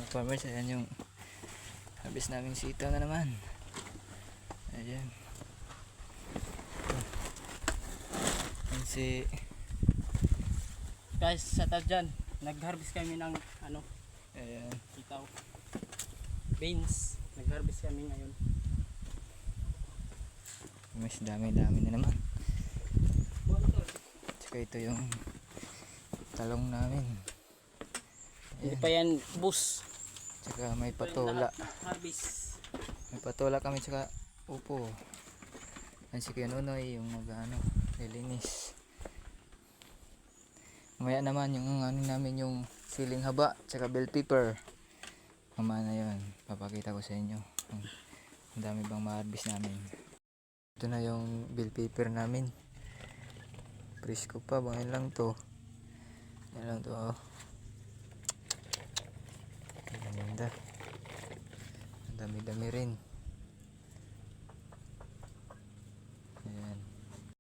farmers, ayan yung harvest naming sitaw na naman. Ayan. Ayan si Guys, sa dyan, nag-harvest kami ng ano, ayan. sitaw. Beans. Nag-harvest kami ngayon. Mas dami-dami na naman. Tsaka ito yung talong namin. Hindi Ayan. pa yan bus. Tsaka may patola. Harvest. May patola kami tsaka upo. Ayan si Kuya Nonoy yung mag-ano, lilinis. Mamaya naman yung ano namin yung siling haba tsaka bell pepper. Mamaya na yun. Papakita ko sa inyo. Ang dami bang ma-harvest namin. Ito na yung bell pepper namin. Presko pa, bangin lang to. Yan lang to, oh. Ganda. Ang dami-dami rin.